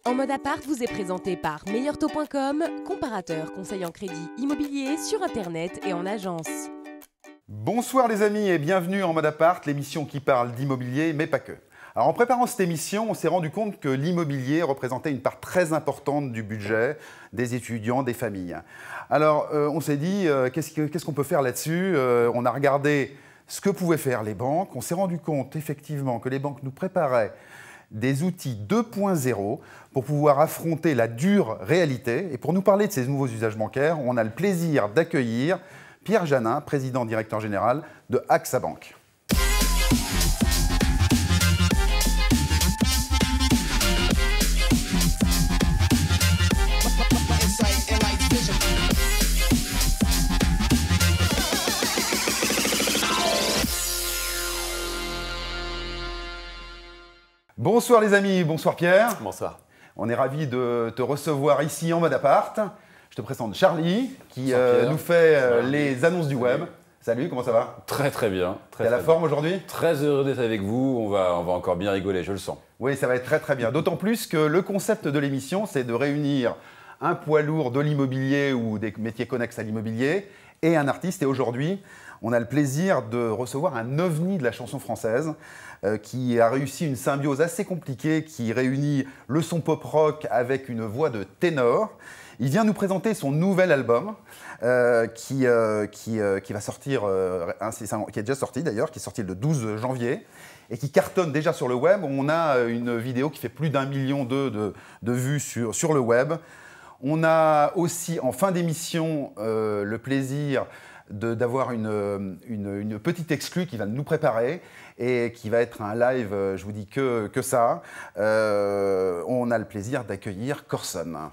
En mode appart vous est présenté par meilleurtaux.com, comparateur conseil en crédit immobilier sur internet et en agence. Bonsoir les amis et bienvenue en mode appart, l'émission qui parle d'immobilier mais pas que. Alors en préparant cette émission, on s'est rendu compte que l'immobilier représentait une part très importante du budget des étudiants, des familles. Alors on s'est dit qu'est-ce qu'on peut faire là-dessus. On a regardé ce que pouvaient faire les banques. On s'est rendu compte effectivement que les banques nous préparaient des outils 2.0 pour pouvoir affronter la dure réalité. Et pour nous parler de ces nouveaux usages bancaires, on a le plaisir d'accueillir Pierre Janin, président directeur général de AXA Bank. Bonsoir les amis, bonsoir Pierre. Bonsoir. On est ravis de te recevoir ici en mode appart. Je te présente Charlie qui nous fait les annonces du web. Salut, comment ça va? Très très bien. T'es à la forme aujourd'hui? Très heureux d'être avec vous, on va encore bien rigoler, je le sens. Oui, ça va être très très bien. D'autant plus que le concept de l'émission, c'est de réunir un poids lourd de l'immobilier ou des métiers connexes à l'immobilier et un artiste. Et aujourd'hui, on a le plaisir de recevoir un ovni de la chanson française qui a réussi une symbiose assez compliquée qui réunit le son pop-rock avec une voix de ténor. Il vient nous présenter son nouvel album qui va sortir, qui est déjà sorti d'ailleurs, qui est sorti le 12 janvier et qui cartonne déjà sur le web. On a une vidéo qui fait plus d'1 million de vues sur le web. On a aussi en fin d'émission le plaisir d'avoir une petite exclue qui va nous préparer et qui va être un live, je vous dis que ça. On a le plaisir d'accueillir Corson.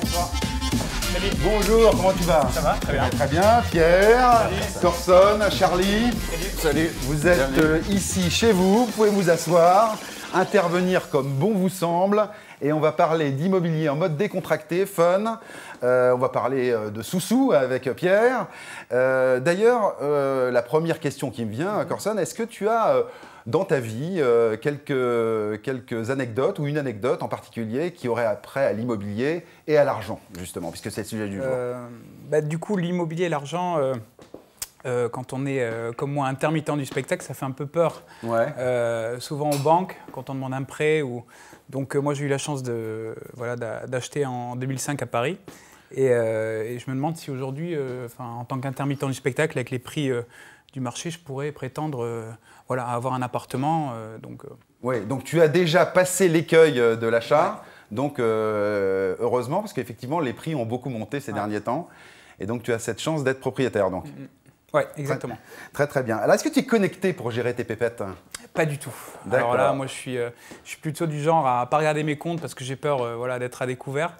Bonsoir. Salut. Bonjour, comment tu vas? Ça va? Très bien. Très bien. Pierre, Salut. Corson, Charlie. Salut. Vous êtes ici chez vous, vous pouvez vous asseoir, intervenir comme bon vous semble. Et on va parler d'immobilier en mode décontracté, fun. On va parler de sous-sous avec Pierre. D'ailleurs, la première question qui me vient, Corson, est-ce que tu as dans ta vie quelques anecdotes ou une anecdote en particulier qui aurait après à l'immobilier et à l'argent, justement, puisque c'est le sujet du jour? Du coup, l'immobilier et l'argent, quand on est comme moi intermittent du spectacle, ça fait un peu peur. Ouais. Souvent aux banques, quand on demande un prêt. Donc moi j'ai eu la chance d'acheter en 2005 à Paris. Et je me demande si aujourd'hui, en tant qu'intermittent du spectacle, avec les prix du marché, je pourrais prétendre à avoir un appartement. Oui, donc tu as déjà passé l'écueil de l'achat. Ouais. Donc heureusement, parce qu'effectivement les prix ont beaucoup monté ces derniers temps. Et donc tu as cette chance d'être propriétaire. Donc. Oui, exactement. Très très bien. Alors est-ce que tu es connecté pour gérer tes pépettes? Pas du tout. Alors là, moi je suis plutôt du genre à ne pas regarder mes comptes parce que j'ai peur d'être à découvert.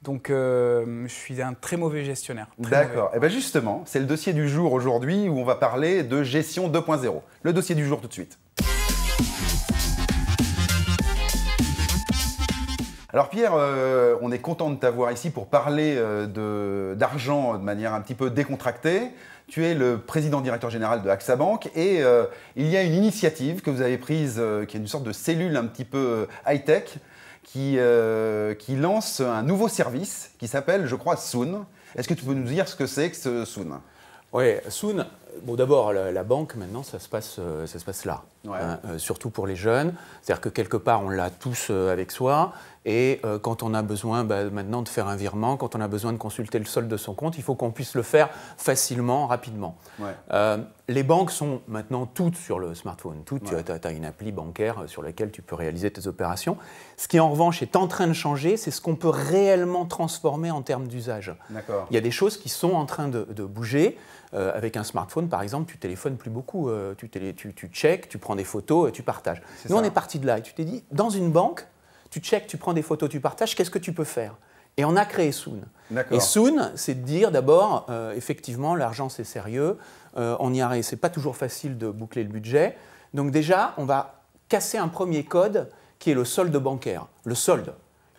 Donc je suis un très mauvais gestionnaire. D'accord. Et bien justement, c'est le dossier du jour aujourd'hui où on va parler de gestion 2.0. Le dossier du jour tout de suite. Alors Pierre, on est content de t'avoir ici pour parler d'argent de manière un petit peu décontractée. Tu es le président directeur général de AXA Bank et il y a une initiative que vous avez prise qui est une sorte de cellule un petit peu high-tech qui lance un nouveau service qui s'appelle, je crois, Soon. Est-ce que tu peux nous dire ce que c'est que ce Soon? Oui, Soon, bon, d'abord, la banque, maintenant, ça se passe là, ouais. Surtout pour les jeunes. C'est-à-dire que quelque part, on l'a tous avec soi. Et quand on a besoin maintenant de faire un virement, quand on a besoin de consulter le solde de son compte, il faut qu'on puisse le faire facilement, rapidement. Ouais. Les banques sont maintenant toutes sur le smartphone. Toutes, ouais. Tu as une appli bancaire sur laquelle tu peux réaliser tes opérations. Ce qui, en revanche, est en train de changer, c'est ce qu'on peut réellement transformer en termes d'usage. Il y a des choses qui sont en train de bouger. Avec un smartphone, par exemple, tu téléphones plus beaucoup. Tu checkes, tu prends des photos, tu partages. Nous, on est parti de là. Et tu t'es dit, dans une banque, tu checkes, tu prends des photos, tu partages, qu'est-ce que tu peux faire? Et on a créé Soon. Et Soon, c'est de dire d'abord, effectivement, l'argent c'est sérieux, on y arrive, c'est pas toujours facile de boucler le budget. Donc déjà, on va casser un premier code qui est le solde bancaire. Le solde.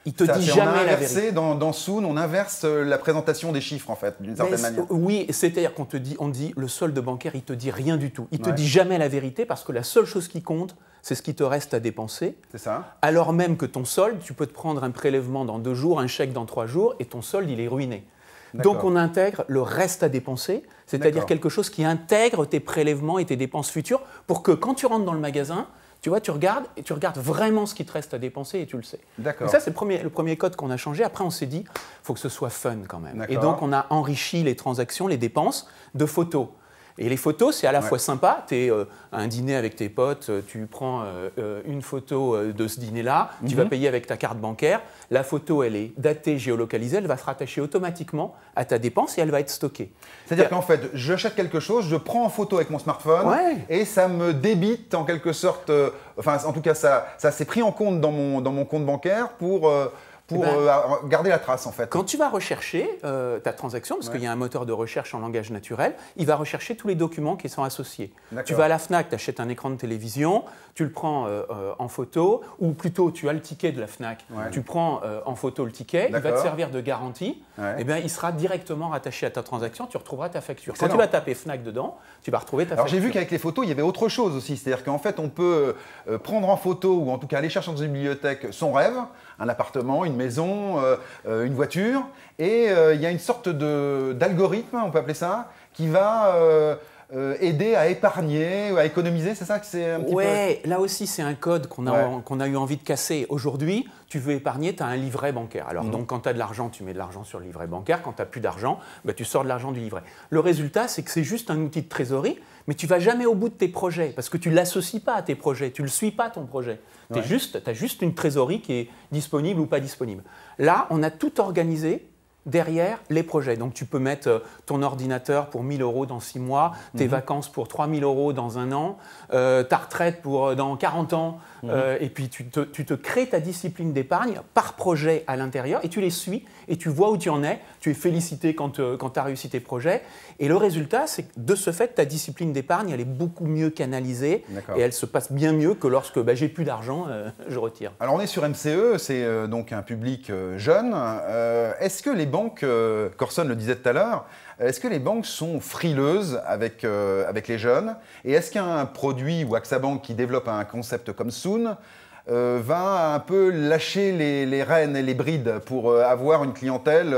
Il te dit jamais la vérité. Dans Soon, on inverse la présentation des chiffres en fait, d'une certaine manière. Oui, c'est-à-dire qu'on dit le solde bancaire, il te dit rien du tout. Il te dit jamais la vérité parce que la seule chose qui compte, c'est ce qui te reste à dépenser. C'est ça. Alors même que ton solde, tu peux te prendre un prélèvement dans 2 jours, un chèque dans 3 jours, et ton solde, il est ruiné. Donc on intègre le reste à dépenser, c'est-à-dire quelque chose qui intègre tes prélèvements et tes dépenses futures pour que quand tu rentres dans le magasin, tu vois, tu regardes vraiment ce qui te reste à dépenser et tu le sais. D'accord. Et ça, c'est le premier code qu'on a changé. Après, on s'est dit, il faut que ce soit fun quand même. Et donc, on a enrichi les transactions, les dépenses de photos. Et les photos, c'est à la fois sympa. Tu es à un dîner avec tes potes, tu prends une photo de ce dîner-là, tu vas payer avec ta carte bancaire. La photo, elle est datée, géolocalisée, elle va se rattacher automatiquement à ta dépense et elle va être stockée. C'est-à-dire qu'en fait, j'achète quelque chose, je prends en photo avec mon smartphone et ça me débite en quelque sorte, enfin en tout cas ça s'est pris en compte dans mon compte bancaire pour garder la trace en fait. Quand tu vas rechercher ta transaction, parce qu'il y a un moteur de recherche en langage naturel, il va rechercher tous les documents qui sont associés. Tu vas à la FNAC, tu achètes un écran de télévision, tu le prends en photo, ou plutôt tu as le ticket de la FNAC, tu prends en photo le ticket, il va te servir de garantie, et bien, il sera directement rattaché à ta transaction, tu retrouveras ta facture. Quand tu vas taper FNAC dedans, tu vas retrouver ta facture. Alors j'ai vu qu'avec les photos, il y avait autre chose aussi, c'est-à-dire qu'en fait on peut prendre en photo, ou en tout cas aller chercher dans une bibliothèque son rêve, un appartement, une maison, une voiture, et il y a une sorte d'algorithme, on peut appeler ça, qui va aider à épargner, à économiser, c'est ça que c'est un petit peu... Là aussi c'est un code qu'on a eu envie de casser. Aujourd'hui, tu veux épargner, tu as un livret bancaire. Alors donc quand tu as de l'argent, tu mets de l'argent sur le livret bancaire. Quand tu n'as plus d'argent, tu sors de l'argent du livret. Le résultat, c'est que c'est juste un outil de trésorerie, mais tu ne vas jamais au bout de tes projets parce que tu ne l'associes pas à tes projets, tu ne le suis pas ton projet. Tu as juste une trésorerie qui est disponible ou pas disponible. Là, on a tout organisé derrière les projets. Donc tu peux mettre ton ordinateur pour 1 000 € dans 6 mois, tes vacances pour 3 000 € dans 1 an, ta retraite pour dans 40 ans, et puis tu te crées ta discipline d'épargne par projet à l'intérieur et tu les suis et tu vois où tu en es, tu es félicité quand tu as réussi tes projets et le résultat c'est que de ce fait ta discipline d'épargne elle est beaucoup mieux canalisée et elle se passe bien mieux que lorsque j'ai plus d'argent, je retire. Alors on est sur MCE, c'est donc un public jeune. Est-ce que les banques, Corson le disait tout à l'heure, est-ce que les banques sont frileuses avec les jeunes? Et est-ce qu'un produit ou AXA Bank qui développe un concept comme Soon va un peu lâcher les rênes et les brides pour avoir une clientèle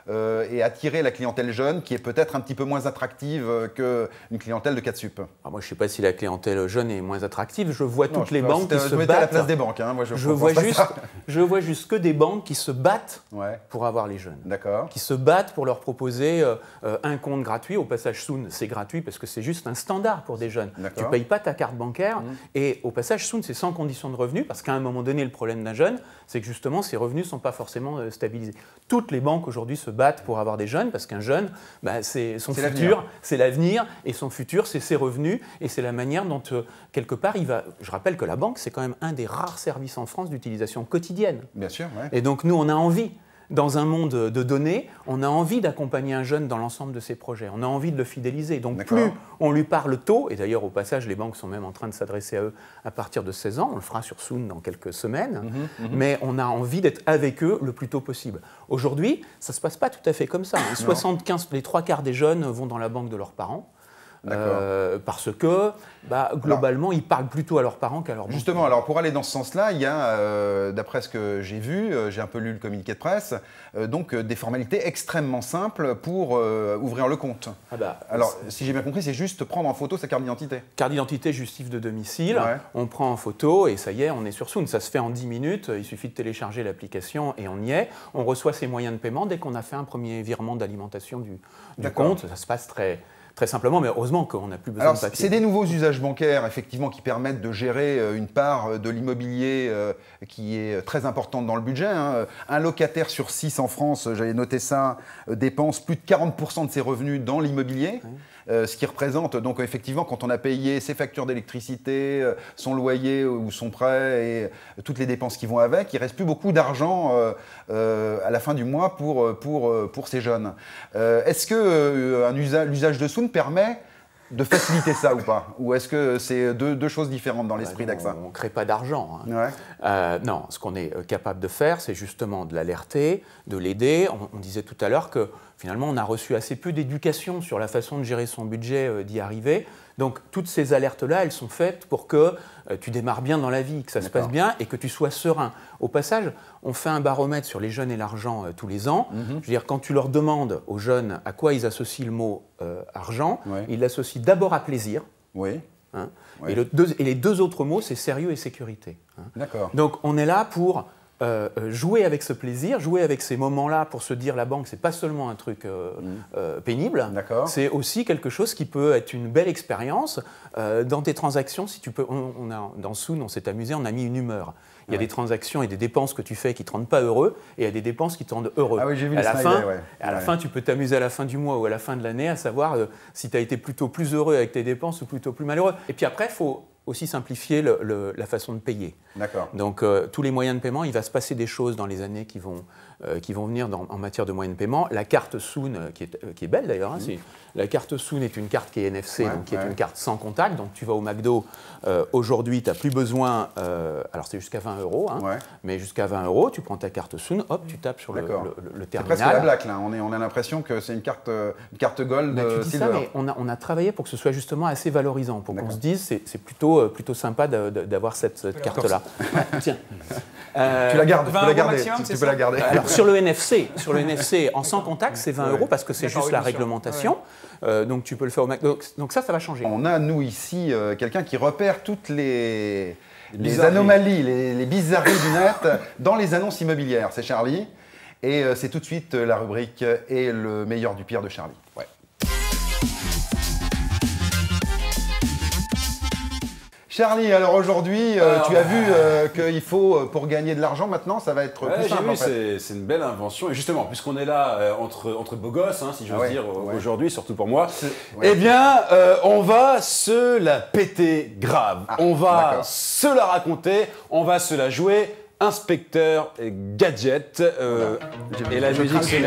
et attirer la clientèle jeune qui est peut-être un petit peu moins attractive qu'une clientèle de 4 sup? Alors moi, je ne sais pas si la clientèle jeune est moins attractive. Je vois toutes les banques qui se battent. À la place des banques. Hein. Moi, je vois juste que des banques qui se battent pour avoir les jeunes. D'accord. Qui se battent pour leur proposer un compte gratuit. Au passage, Soon, c'est gratuit parce que c'est juste un standard pour des jeunes. Tu ne payes pas ta carte bancaire. Et au passage, Soon, c'est sans condition de revenu parce qu'à un moment donné, le problème d'un jeune, c'est que justement, ses revenus ne sont pas forcément stabilisés. Toutes les banques aujourd'hui se battent pour avoir des jeunes parce qu'un jeune, c'est son futur, c'est l'avenir et son futur, c'est ses revenus et c'est la manière dont, quelque part, il va... Je rappelle que la banque, c'est quand même un des rares services en France d'utilisation quotidienne. Bien sûr, Et donc, nous, on a envie, dans un monde de données, on a envie d'accompagner un jeune dans l'ensemble de ses projets. On a envie de le fidéliser. Donc, plus on lui parle tôt, et d'ailleurs, au passage, les banques sont même en train de s'adresser à eux à partir de 16 ans. On le fera sur Soon dans quelques semaines. Mais on a envie d'être avec eux le plus tôt possible. Aujourd'hui, ça ne se passe pas tout à fait comme ça. Les 3/4 des jeunes vont dans la banque de leurs parents. Parce que, globalement, ils parlent plutôt à leurs parents qu'à leurs banques. Justement, alors pour aller dans ce sens-là, il y a, d'après ce que j'ai vu, j'ai un peu lu le communiqué de presse, donc des formalités extrêmement simples pour ouvrir le compte. Alors, si j'ai bien compris, c'est juste prendre en photo sa carte d'identité. Carte d'identité, justif de domicile, on prend en photo et ça y est, on est sur Soon. Ça se fait en 10 minutes, il suffit de télécharger l'application et on y est. On reçoit ses moyens de paiement dès qu'on a fait un premier virement d'alimentation du compte. Ça se passe très simplement, mais heureusement qu'on n'a plus besoin de papier. C'est des nouveaux usages bancaires, effectivement, qui permettent de gérer une part de l'immobilier qui est très importante dans le budget. Un locataire sur 6 en France, j'avais noté ça, dépense plus de 40% de ses revenus dans l'immobilier. Ce qui représente, donc effectivement, quand on a payé ses factures d'électricité, son loyer ou son prêt et toutes les dépenses qui vont avec, il ne reste plus beaucoup d'argent à la fin du mois pour ces jeunes. Est-ce que l'usage de Soon permet de faciliter ça ou pas? Ou est-ce que c'est deux choses différentes dans l'esprit d'AXA? On ne crée pas d'argent. Non, ce qu'on est capable de faire, c'est justement de l'alerter, de l'aider. On disait tout à l'heure que finalement, on a reçu assez peu d'éducation sur la façon de gérer son budget, d'y arriver. Donc toutes ces alertes-là, elles sont faites pour que tu démarres bien dans la vie, que ça se passe bien et que tu sois serein. Au passage, on fait un baromètre sur les jeunes et l'argent tous les ans. Je veux dire, quand tu leur demandes aux jeunes à quoi ils associent le mot argent, ils l'associent d'abord à plaisir. Oui. Hein, oui. et les deux autres mots, c'est sérieux et sécurité. Hein. D'accord. Donc on est là pour jouer avec ce plaisir, jouer avec ces moments-là pour se dire la banque, c'est pas seulement un truc pénible, c'est aussi quelque chose qui peut être une belle expérience dans tes transactions. Si tu peux, dans Soon, on s'est amusé, on a mis une humeur. Il y a des transactions et des dépenses que tu fais qui ne te rendent pas heureux et il y a des dépenses qui te rendent heureux. Ah oui, j'ai vu à la fin, tu peux t'amuser à la fin du mois ou à la fin de l'année à savoir si tu as été plutôt plus heureux avec tes dépenses ou plutôt plus malheureux. Et puis après, il faut aussi simplifier la façon de payer. D'accord. Donc, tous les moyens de paiement, il va se passer des choses dans les années qui vont venir en matière de moyens de paiement. La carte Soon, qui est belle d'ailleurs, hein, la carte Soon est une carte qui est NFC, donc qui est une carte sans contact. Donc, tu vas au McDo, aujourd'hui, tu n'as plus besoin, alors c'est jusqu'à 20 €, hein, mais jusqu'à 20 €, tu prends ta carte Soon, hop, tu tapes sur le terminal. C'est presque la black, là. On a l'impression que c'est une carte gold tu dis silver. ça, mais on a travaillé pour que ce soit justement assez valorisant, pour qu'on se dise c'est plutôt sympa d'avoir cette carte-là. Tiens. Tu la gardes, maximum, tu peux la garder. Alors sur le NFC, en sans contact, c'est 20 € parce que c'est juste la réglementation. Donc tu peux le faire au Mac. Donc ça va changer. On a, nous, ici, quelqu'un qui repère toutes les anomalies, les bizarreries du net dans les annonces immobilières. C'est Charlie. Et c'est tout de suite la rubrique « Et le meilleur du pire » de Charlie. Ouais. Charlie, alors aujourd'hui, tu as vu qu'il faut, pour gagner de l'argent maintenant, ça va être plus simple. En fait. C'est une belle invention. Et justement, puisqu'on est là entre beaux gosses, hein, si j'ose dire, aujourd'hui, surtout pour moi, eh bien, on va se la péter grave. On va se la raconter, on va se la jouer. Inspecteur Gadget. Et la musique, c'est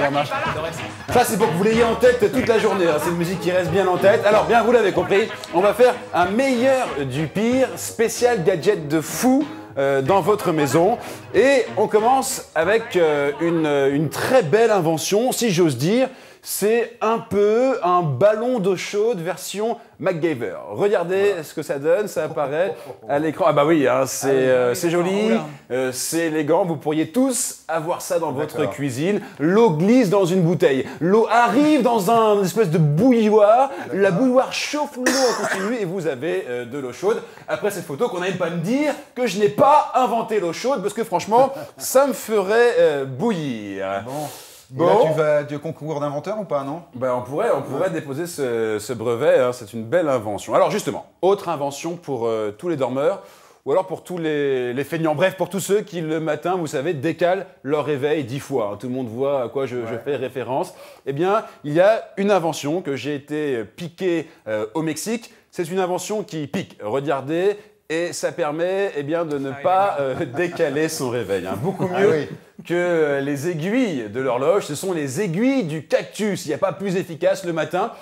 ça, c'est pour que vous l'ayez en tête toute la journée. Hein. C'est une musique qui reste bien en tête. Alors, bien, vous l'avez compris, on va faire un meilleur du pire, spécial gadget de fou dans votre maison. Et on commence avec une très belle invention, si j'ose dire. C'est un peu un ballon d'eau chaude version MacGyver. Regardez ce que ça donne, ça apparaît à l'écran. Ah bah oui, hein, c'est joli, c'est élégant. Vous pourriez tous avoir ça dans votre cuisine. L'eau glisse dans une bouteille. L'eau arrive dans un espèce de bouilloire. La bouilloire chauffe l'eau en continu et vous avez de l'eau chaude. Après cette photo, qu'on n'aille pas me dire que je n'ai pas inventé l'eau chaude parce que franchement, ça me ferait bouillir. Bon. Et là, tu concours d'inventeur ou pas, non? Ben, on pourrait déposer ce brevet, hein, c'est une belle invention. Alors justement, autre invention pour tous les dormeurs, ou alors pour tous les feignants, bref, pour tous ceux qui le matin, vous savez, décalent leur réveil 10 fois. Hein. Tout le monde voit à quoi je fais référence. Eh bien, il y a une invention que j'ai été piqué au Mexique. C'est une invention qui pique. Regardez. Et ça permet de ne pas décaler son réveil. Hein. Beaucoup mieux que les aiguilles de l'horloge. Ce sont les aiguilles du cactus. Il n'y a pas plus efficace le matin.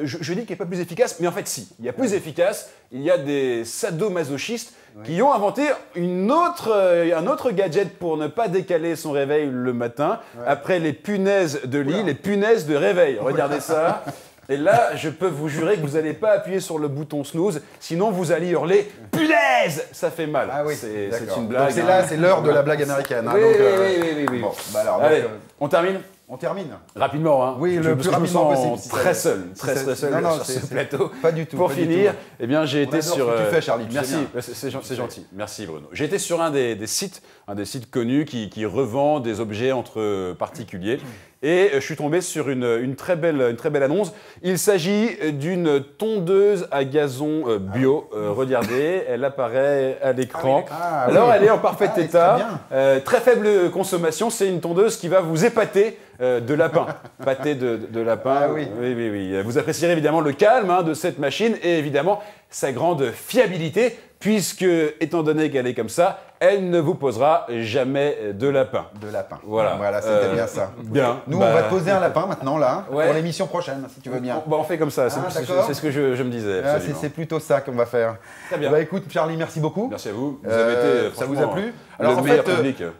Je dis qu'il n'y a pas plus efficace, mais en fait si. Il y a plus efficace. Il y a des sadomasochistes qui ont inventé un autre gadget pour ne pas décaler son réveil le matin. Après les punaises de lit, les punaises de réveil. Regardez ça. Et là, je peux vous jurer que vous n'allez pas appuyer sur le bouton snooze, sinon vous allez hurler « Punaise !» Ça fait mal. Ah oui, c'est une blague. C'est là, c'est l'heure de la blague américaine. Hein, oui. Bon, bah alors, allez, on termine. On termine. Rapidement, hein. Oui, le plus rapidement possible. Si très seul sur ce plateau. Pas du tout. Pour finir, eh bien, j'ai été sur. Ce que tu fais, Charlie. Merci, c'est gentil. Merci, Bruno. J'ai été sur un des sites connus qui revend des objets entre particuliers. Et je suis tombé sur une très belle annonce. Il s'agit d'une tondeuse à gazon bio. Regardez, elle apparaît à l'écran. Alors, elle est en parfait état. Très faible consommation. C'est une tondeuse qui va vous épater de lapin. Pâté de lapin. Ah oui. Oui. Vous apprécierez évidemment le calme de cette machine et évidemment sa grande fiabilité, puisque, étant donné qu'elle est comme ça, elle ne vous posera jamais de lapin. De lapin. Voilà, c'était bien ça. Bien. Nous, on va te poser un lapin maintenant, là, pour l'émission prochaine, si tu veux bien. On fait comme ça, c'est ce que je me disais. C'est plutôt ça qu'on va faire. Très bien. Bah écoute, Charlie, merci beaucoup. Merci à vous. Vous avez été, ça vous a plu? Alors en fait,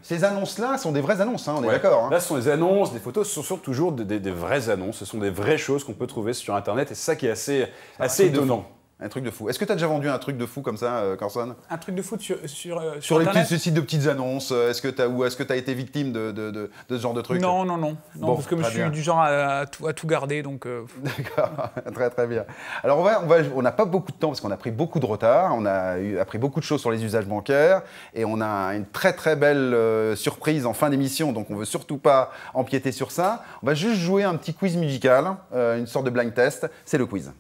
ces annonces-là sont des vraies annonces, hein, on est d'accord. Hein. Là, ce sont des annonces, des photos, ce sont toujours des vraies annonces. Ce sont des vraies choses qu'on peut trouver sur Internet et c'est ça qui est assez étonnant. Un truc de fou. Est-ce que tu as déjà vendu un truc de fou comme ça, Corson? Un truc de foot sur les Internet? petits sites de petites annonces, est-ce que tu as été victime de ce genre de truc? Non, Bon, parce que je suis bien. du genre à tout garder, donc... D'accord, très bien. Alors on n'a pas beaucoup de temps parce qu'on a pris beaucoup de retard, on a appris beaucoup de choses sur les usages bancaires et on a une très très belle surprise en fin d'émission, donc on ne veut surtout pas empiéter sur ça. On va juste jouer un petit quiz musical, une sorte de blind test, c'est le quiz.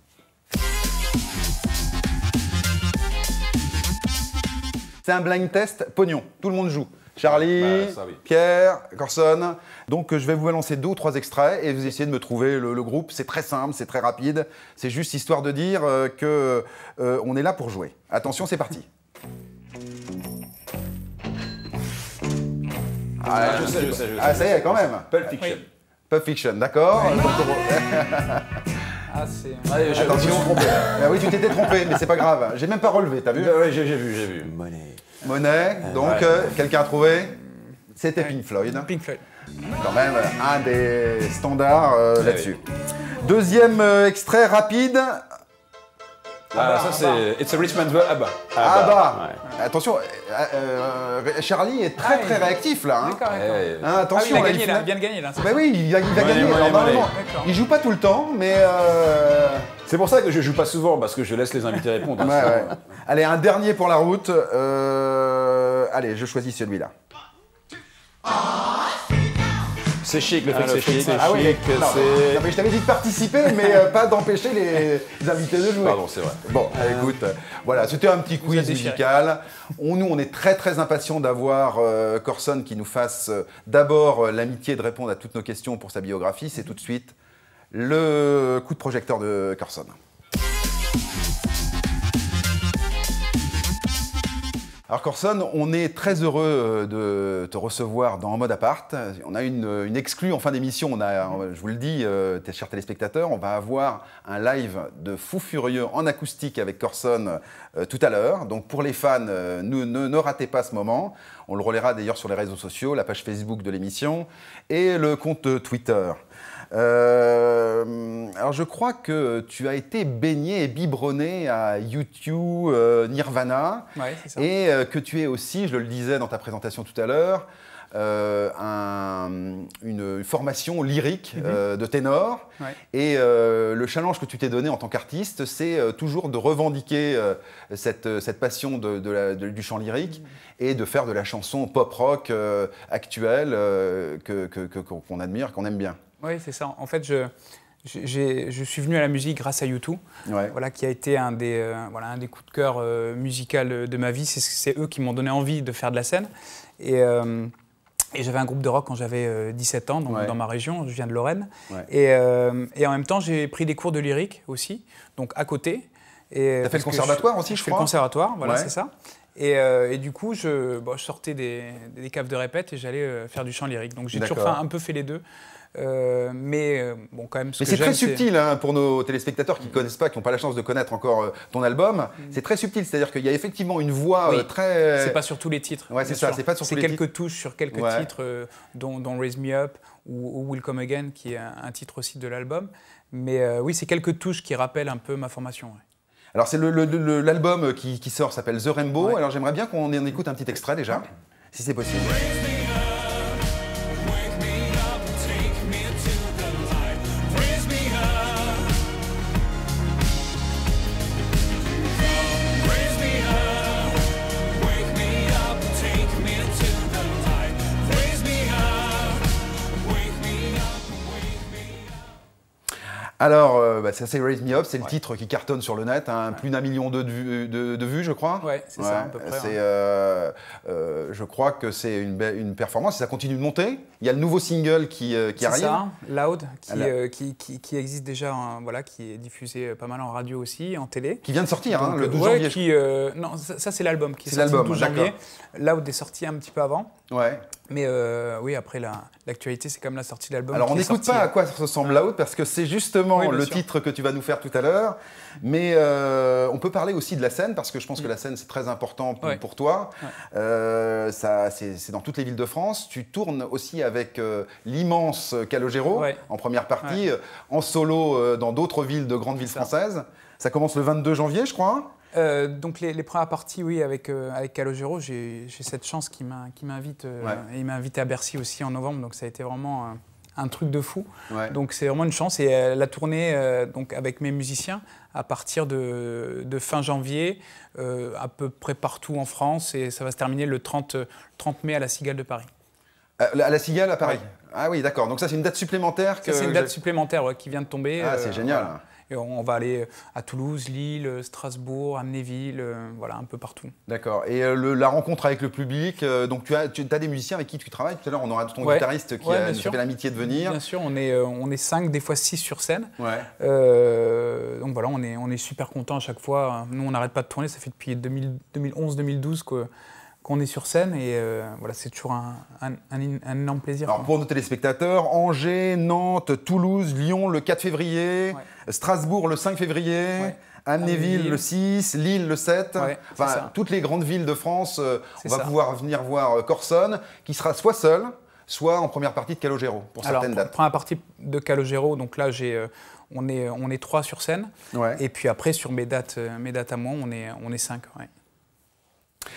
C'est un blind test pognon, tout le monde joue. Charlie, ça, oui. Pierre, Corson. Donc je vais vous balancer 2 ou 3 extraits et vous essayez de me trouver le groupe. C'est très simple, c'est très rapide. C'est juste histoire de dire qu'on est là pour jouer. Attention, c'est parti. Je sais. Ah, ça y est, quand même. Pulp Fiction. Oui. Pulp Fiction, d'accord. Ah, c'est... Allez, je me Attention. suis trompé. Ah oui, tu t'étais trompé, mais c'est pas grave. J'ai même pas relevé, t'as vu? Oui, j'ai vu. Monnaie, donc quelqu'un a trouvé? C'était Pink Floyd. Pink Floyd. Quand même un des standards là-dessus. Deuxième extrait rapide. Ça c'est It's a Rich Man's World. ABBA. Ouais. Attention, Charlie est très réactif là. Hein. D'accord. Hein, attention, il là, a gagné, là. Il vient de gagner, là. Bah oui, il va gagner. Money, Alors, normalement, D'accord. il joue pas tout le temps, mais. C'est pour ça que je joue pas souvent, parce que je laisse les invités répondre. Ouais. Allez, un dernier pour la route. Allez, je choisis celui-là. C'est chic, le fait que c'est chic. Ah oui, chic, non, c'est... non, mais je t'avais dit de participer, mais pas d'empêcher les invités de jouer. Pardon, c'est vrai. Bon, écoute, voilà, c'était un petit quiz musical. Nous, on est très impatients d'avoir Corson qui nous fasse d'abord l'amitié de répondre à toutes nos questions pour sa biographie. C'est tout de suite le coup de projecteur de Corson. Alors Corson, on est très heureux de te recevoir dans En Mode Appart. On a une exclue en fin d'émission. Je vous le dis, chers téléspectateurs, on va avoir un live de fou furieux en acoustique avec Corson tout à l'heure. Donc pour les fans, ne ratez pas ce moment. On le relaiera d'ailleurs sur les réseaux sociaux, la page Facebook de l'émission et le compte Twitter. Alors je crois que tu as été baigné et biberonné à U2, Nirvana, Ouais, c'est ça. et que tu es aussi, je le disais dans ta présentation tout à l'heure, une formation lyrique de ténor. Ouais. Et le challenge que tu t'es donné en tant qu'artiste, c'est toujours de revendiquer cette passion du chant lyrique et de faire de la chanson pop-rock actuelle qu'on admire, qu'on aime bien. Oui, c'est ça. En fait, je suis venu à la musique grâce à U2, Ouais. voilà, qui a été un des coups de cœur musical de ma vie. C'est eux qui m'ont donné envie de faire de la scène. Et j'avais un groupe de rock quand j'avais 17 ans, donc dans ma région, je viens de Lorraine. Ouais. Et en même temps, j'ai pris des cours de lyrique aussi, donc à côté. T'as fait le conservatoire aussi, je fais crois. le conservatoire, voilà, Ouais. c'est ça. Et du coup, je sortais des caves de répète et j'allais faire du chant lyrique. Donc j'ai toujours un peu fait les deux. Mais bon, quand même, Mais c'est très subtil hein, pour nos téléspectateurs qui ne connaissent pas, qui n'ont pas la chance de connaître encore ton album. C'est très subtil, c'est-à-dire qu'il y a effectivement une voix très... C'est pas sur tous les titres. Ouais, c'est ça, sûr. c'est pas sur tous les titres. C'est quelques touches sur quelques titres, dont Raise Me Up ou Will Come Again, qui est un titre aussi de l'album. Mais oui, c'est quelques touches qui rappellent un peu ma formation. Ouais. Alors c'est l'album qui sort, s'appelle The Rainbow. Ouais. Alors j'aimerais bien qu'on en écoute un petit extrait déjà, si c'est possible. Alors, ça c'est Raise Me Up, c'est le titre qui cartonne sur le net, hein, plus d'1 million de vues, je crois. Ouais, c'est ça, à peu près. Je crois que c'est une performance, et ça continue de monter. Il y a le nouveau single qui arrive. C'est ça, Loud, qui existe déjà, voilà, qui est diffusé pas mal en radio aussi, en télé. Qui vient de sortir, Donc, le 12 janvier. Non, ça c'est l'album qui est C'est sorti le l'album, 12 janvier. Loud est sorti un petit peu avant. Ouais. Mais oui, après, l'actualité, c'est quand même la sortie de l'album. Alors, on n'écoute pas à quoi ressemble Loud, parce que c'est justement le titre que tu vas nous faire tout à l'heure. Mais on peut parler aussi de la scène, parce que je pense que la scène, c'est très important pour toi. Ouais. C'est dans toutes les villes de France. Tu tournes aussi avec l'immense Calogero, en première partie, en solo dans d'autres villes, de grandes villes françaises. Ça commence le 22 janvier, je crois. Donc les premières parties, oui, avec Calogero, j'ai cette chance qu'il m'invite. Il m'a invité à Bercy aussi en novembre, donc ça a été vraiment un truc de fou. Ouais. Donc c'est vraiment une chance. Et la tournée donc avec mes musiciens à partir de fin janvier, à peu près partout en France, et ça va se terminer le 30 mai à la Cigale de Paris. À la Cigale à Paris. Ouais. Ah oui, d'accord. Donc ça, c'est une date supplémentaire c'est une date supplémentaire qui vient de tomber. Ah, c'est génial. Voilà. Et on va aller à Toulouse, Lille, Strasbourg, Amnéville, voilà, un peu partout. D'accord. Et la rencontre avec le public, donc tu as des musiciens avec qui tu travailles. Tout à l'heure, on aura ton guitariste qui a fait l'amitié de venir. Bien sûr, on est 5, des fois 6 sur scène. Ouais. Donc voilà, on est super contents à chaque fois. Nous, on n'arrête pas de tourner. Ça fait depuis 2011-2012 qu'on est sur scène, et voilà, c'est toujours un énorme plaisir. Alors pour nos téléspectateurs, Angers, Nantes, Toulouse, Lyon le 4 février, Strasbourg le 5 février, Amnéville le 6, Lille le 7, enfin toutes les grandes villes de France, on va pouvoir venir voir Corson, qui sera soit seul, soit en première partie de Calogero pour certaines dates. Première partie de Calogero, donc là on est 3 sur scène, et puis après sur mes dates à moi, on est 5. Ouais.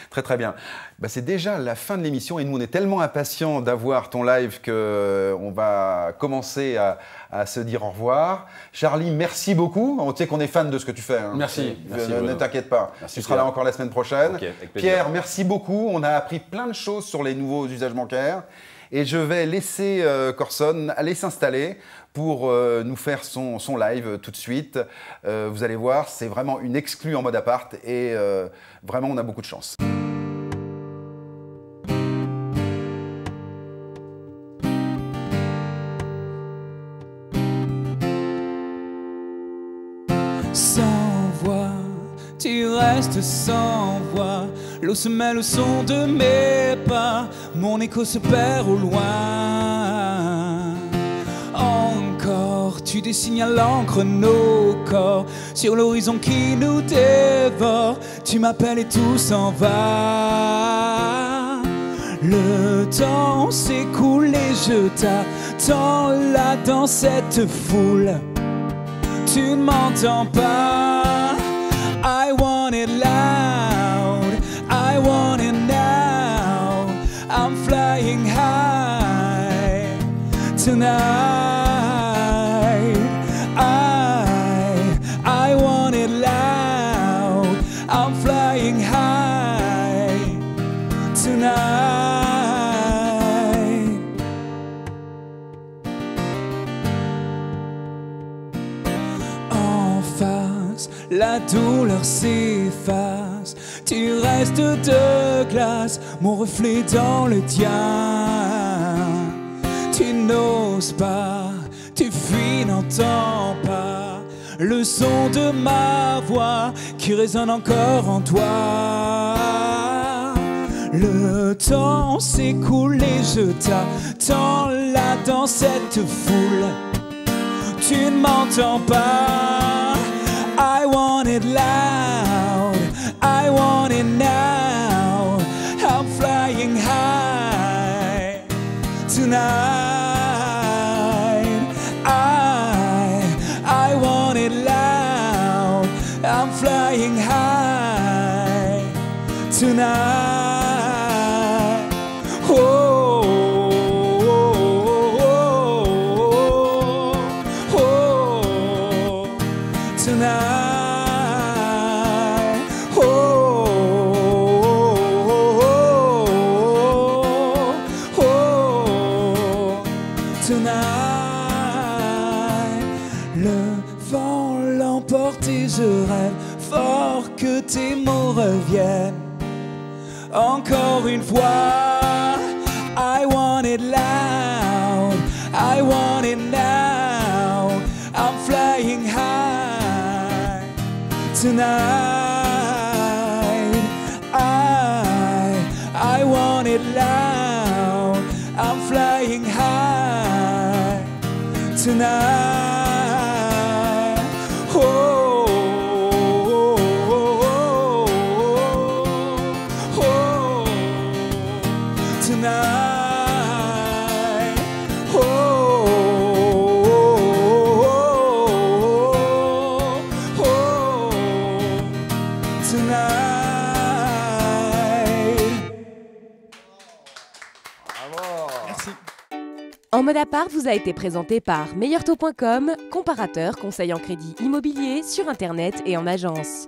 Très très bien. Bah, c'est déjà la fin de l'émission et nous on est tellement impatients d'avoir ton live qu'on va commencer à se dire au revoir. Charlie, merci beaucoup. On sait qu'on est fan de ce que tu fais. Hein. Merci. Ne t'inquiète pas. Merci, tu seras là encore la semaine prochaine. Okay, Pierre, merci beaucoup. On a appris plein de choses sur les nouveaux usages bancaires. Et je vais laisser Corson aller s'installer pour nous faire son live tout de suite. Vous allez voir, c'est vraiment une exclue en mode appart et vraiment on a beaucoup de chance. Sans voix, tu restes sans voix. L'eau se mêle au son de mes pas. Mon écho se perd au loin. Encore, tu dessines à l'encre nos corps sur l'horizon qui nous dévore. Tu m'appelles et tout s'en va. Le temps s'écoule et je t'attends là dans cette foule. Tu ne m'entends pas. I want it loud, I want it now. I'm flying high tonight. I want it loud. I'm flying high tonight. La douleur s'efface, tu restes de glace, mon reflet dans le tien. Tu n'oses pas, tu fuis, n'entends pas le son de ma voix qui résonne encore en toi. Le temps s'écoule et je t'attends là dans cette foule. Tu ne m'entends pas. I want it loud, I want it now. I'm flying high tonight. I want it loud. I'm flying high tonight. Oh, tonight. Je rêve fort que tes mots reviennent encore une fois. I want it loud, I want it now. I'm flying high tonight. I want it loud. I'm flying high tonight. Bravo. Merci. En mode à part vous a été présenté par meilleurtaux.com, comparateur conseil en crédit immobilier sur Internet et en agence.